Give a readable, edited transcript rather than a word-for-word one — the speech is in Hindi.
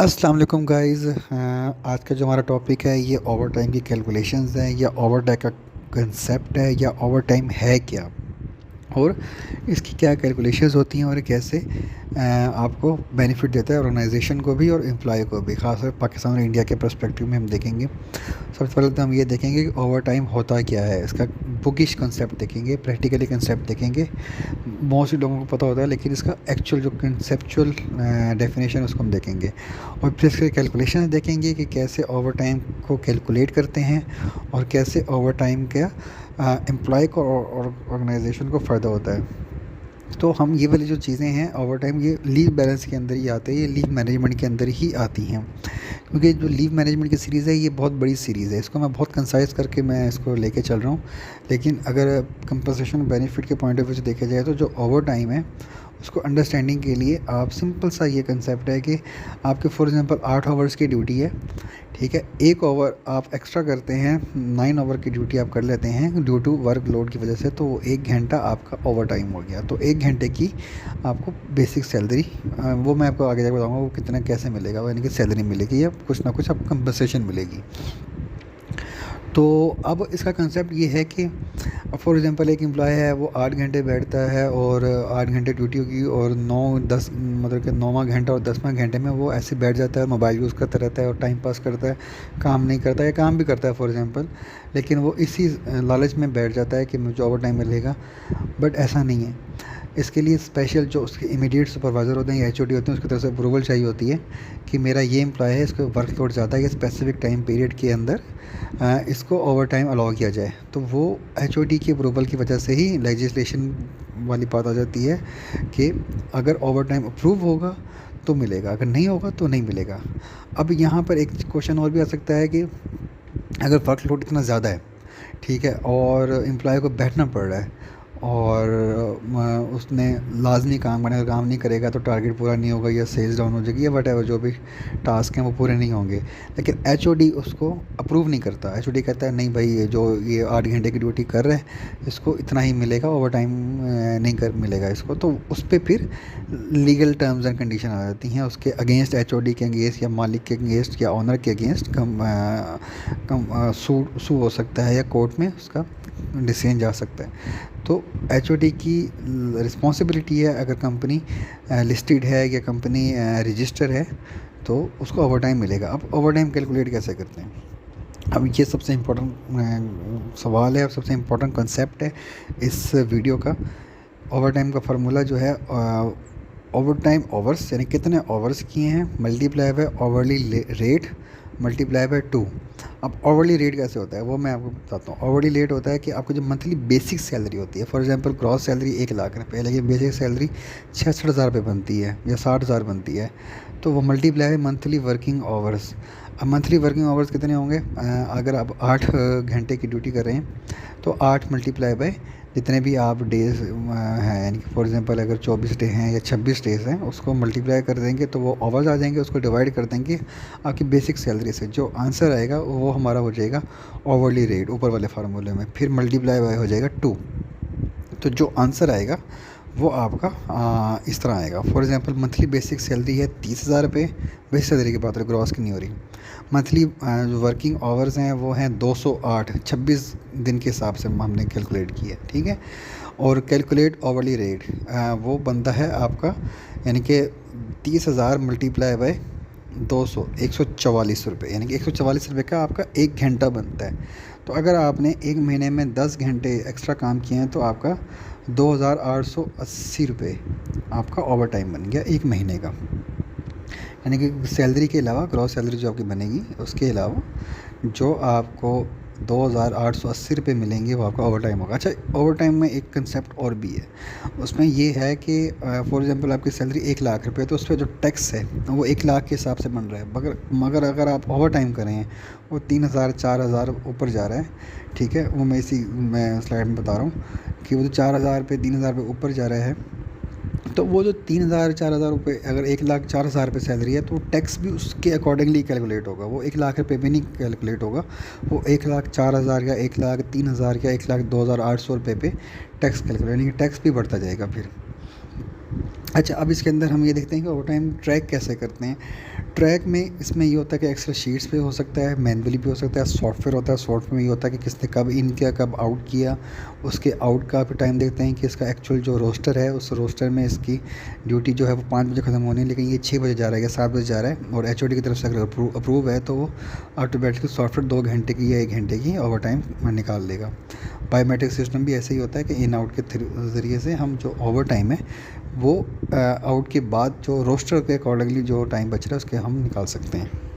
अस्सलाम वालेकुम गाइस। आज का जो हमारा टॉपिक है ये ओवर टाइम की कैलकुलेशंस है या ओवर टाइम का कंसेप्ट है या ओवर टाइम है क्या, और इसकी क्या कैलकुलेशंस होती हैं और कैसे आपको बेनिफिट देता है ऑर्गेनाइजेशन को भी और एम्प्लॉय को भी। खासकर पाकिस्तान और इंडिया के पर्सपेक्टिव में हम देखेंगे। सबसे पहले तो हम ये देखेंगे कि ओवर टाइम होता क्या है, इसका बुकिश कंसेप्ट देखेंगे, प्रैक्टिकली कंसेप्ट देखेंगे। मोस्टली लोगों को पता होता है लेकिन इसका एक्चुअल जो कंसेप्चुअल डेफिनेशन उसको हम देखेंगे, और फिर इसके कैलकुलेशन देखेंगे कि कैसे ओवर टाइम को कैलकुलेट करते हैं और कैसे ओवर टाइम का एम्प्लॉय को और ऑर्गेनाइजेशन को फ़ायदा होता है। तो हम ये वाली जो चीज़ें हैं ओवर टाइम, ये लीव बैलेंस के अंदर ही आते हैं, ये लीव मैनेजमेंट के अंदर ही आती हैं। क्योंकि जो लीव मैनेजमेंट की सीरीज़ है ये बहुत बड़ी सीरीज़ है, इसको मैं बहुत कंसाइज करके मैं इसको लेके चल रहा हूँ। लेकिन अगर कंपनसेशन बेनिफिट के पॉइंट ऑफ व्यू से देखा जाए तो जो ओवर टाइम है उसको अंडरस्टैंडिंग के लिए आप सिंपल सा ये कंसेप्ट है कि आपके फॉर एग्ज़ाम्पल 8 आवर्स की ड्यूटी है, ठीक है। एक ओवर आप एक्स्ट्रा करते हैं, 9 ओवर की ड्यूटी आप कर लेते हैं ड्यू टू वर्क लोड की वजह से, तो वो 1 घंटा आपका ओवर टाइम हो गया। तो 1 घंटे की आपको बेसिक सैलरी, वो मैं आपको आगे जाकर बताऊँगा वो कितना कैसे मिलेगा, वो यानी कि सैलरी मिलेगी या कुछ ना कुछ आपको कंपनसेशन मिलेगी। तो अब इसका कंसेप्ट ये है कि फॉर एग्ज़ाम्पल एक एम्प्लॉय है, वो 8 घंटे बैठता है और 8 घंटे ड्यूटी होगी और 9-10 मतलब कि 9वां घंटा और 10वां घंटे में वो ऐसे बैठ जाता है, मोबाइल यूज़ करता रहता है और टाइम पास करता है, काम नहीं करता है, या काम भी करता है फॉर एग्ज़ाम्पल, लेकिन वो इसी लालच में बैठ जाता है कि मुझे ओवर टाइम मिलेगा। बट ऐसा नहीं है। इसके लिए स्पेशल जो उसके इमीडिएट सुपरवाइज़र होते हैं या एचओडी होते हैं उसकी तरफ से अप्रूवल चाहिए होती है कि मेरा ये एम्प्लॉय है, इसको वर्कलोड ज़्यादा है, ये स्पेसिफिक टाइम पीरियड के अंदर इसको ओवर टाइम अलाउ किया जाए। तो वो एचओडी की अप्रूवल की वजह से ही लेजिस्लेशन वाली बात आ जाती है कि अगर ओवर टाइम अप्रूव होगा तो मिलेगा, अगर नहीं होगा तो नहीं मिलेगा। अब यहाँ पर एक क्वेश्चन और भी आ सकता है कि अगर वर्कलोड इतना ज़्यादा है, ठीक है, और एम्प्लॉय को बैठना पड़ रहा है और उसने लाजमी काम करने का, काम नहीं करेगा तो टारगेट पूरा नहीं होगा या सेल्स डाउन हो जाएगी या वट जो भी टास्क हैं वो पूरे नहीं होंगे, लेकिन एचओडी उसको अप्रूव नहीं करता। एचओडी कहता है नहीं भाई, ये 8 घंटे की ड्यूटी कर रहे हैं, इसको इतना ही मिलेगा, ओवर टाइम नहीं कर मिलेगा इसको। तो उस पर फिर लीगल टर्म्स एंड कंडीशन आ जाती हैं उसके अगेंस्ट, एचओडी के अगेंस्ट या मालिक के अगेंस्ट या ऑनर के अगेंस्ट सू हो सकता है या कोर्ट में उसका डिसीजन जा सकता है। तो एचओडी की रिस्पॉन्सिबिलिटी है, अगर कंपनी लिस्टेड है या कंपनी रजिस्टर है तो उसको ओवर टाइम मिलेगा। अब ओवर टाइम कैलकुलेट कैसे करते हैं, अब ये सबसे इम्पोर्टेंट सवाल है और सबसे इम्पोर्टेंट कंसेप्ट है इस वीडियो का। ओवर टाइम का फार्मूला जो है, ओवर टाइम ओवर्स यानी कितने ओवर्स किए हैं multiply by overly rate multiply by 2। अब ओवरली रेट कैसे होता है वो मैं आपको बताता हूँ। ओवरली रेट होता है कि आपको जो मंथली बेसिक सैलरी होती है, for example gross salary 1 lakh रुपये, लेकिन बेसिक सैलरी 66,000 रुपये बनती है या 60,000 बनती है, तो वो मल्टीप्लाई है मंथली वर्किंग आवर्स। अब मंथली वर्किंग आवर्स कितने होंगे, अगर आप 8 घंटे की ड्यूटी कर रहे हैं तो 8 मल्टीप्लाई बाय जितने भी आप डेज़ हैं, यानी कि फॉर एग्जांपल अगर 24 डे हैं या 26 डेज़ हैं उसको मल्टीप्लाई कर देंगे तो वो आवर्स आ जाएंगे, उसको डिवाइड कर देंगे आपकी बेसिक सैलरी से। जो आंसर आएगा वो हमारा हो जाएगा ओवरली रेट ऊपर वाले फार्मूले में, फिर मल्टीप्लाई बाय हो जाएगा 2। तो जो आंसर आएगा वो आपका इस तरह आएगा। For example monthly basic salary है 30,000 रुपये, बेसिक सैलरी की बात है, ग्रॉस की नहीं हो रही। मंथली जो वर्किंग आवर्स हैं वो हैं 208, 26 दिन के हिसाब से हमने कैलकुलेट किया, ठीक है। और कैलकुलेट ओवरली रेट वो बनता है आपका, यानी कि 30,000 मल्टीप्लाई बाय 200, 144 रुपये, यानी कि 144 रुपये का आपका 1 घंटा बनता है। तो अगर आपने 1 महीने में 10 घंटे एक्स्ट्रा काम किए हैं तो आपका 2,880 रुपये आपका ओवर टाइम बन गया 1 महीने का। यानी कि सैलरी के अलावा, ग्रॉस सैलरी जो आपकी बनेगी उसके अलावा जो आपको 2,880 रुपये मिलेंगे वो आपका ओवर टाइम होगा। अच्छा, ओवर टाइम में एक कंसेप्ट और भी है, उसमें ये है कि फॉर एग्जांपल आपकी सैलरी 1 लाख रुपये, तो उस पर जो टैक्स है वो 1 लाख के हिसाब से बन रहा है। मगर अगर आप ओवर टाइम करें हैं वो 3,000 4,000 ऊपर जा रहा है, ठीक है। वो मैं स्लाइड में बता रहा हूँ कि वो जो 4,000 रुपये 3,000 रुपये ऊपर जा रहा है, तो वो जो 3,000 4,000 रुपये, अगर 1,04,000 रुपये सैलरी है तो टैक्स भी उसके अकॉर्डिंगली कैलकुलेट होगा। वो 1 लाख रुपये भी नहीं कैलकुलेट होगा, वो 1,04,000 या 1,03,000 या 1,02,800 रुपये पे टैक्स कैलकुलेट, यानी कि टैक्स भी बढ़ता जाएगा फिर। अच्छा, अब इसके अंदर हम ये देखते हैं कि ओवर टाइम ट्रैक कैसे करते हैं। ट्रैक में इसमें ये होता है कि एक्सेल शीट्स पे हो सकता है, मैनुअली भी हो सकता है, सॉफ्टवेयर होता है। सॉफ्टवेयर में ये होता है कि किसने कब इन किया, कब आउट किया, उसके आउट का भी टाइम देखते हैं कि इसका एक्चुअल जो रोस्टर है, उस रोस्टर में इसकी ड्यूटी जो है वो 5 बजे ख़त्म होनी है, लेकिन ये 6 बजे जा रहा है या 7 बजे जा रहा है, और एचओडी की तरफ से अगर अप्रूव है तो वो ऑटोमेटिकली सॉफ्टवेयर 2 घंटे की या 1 घंटे की ओवर टाइम निकाल देगा। बायोमेट्रिक सिस्टम भी ऐसे ही होता है कि इन आउट के ज़रिए से हम जो ओवर टाइम है वो आउट के बाद जो रोस्टर के अकॉर्डिंगली जो टाइम बच रहा है उसके हम निकाल सकते हैं।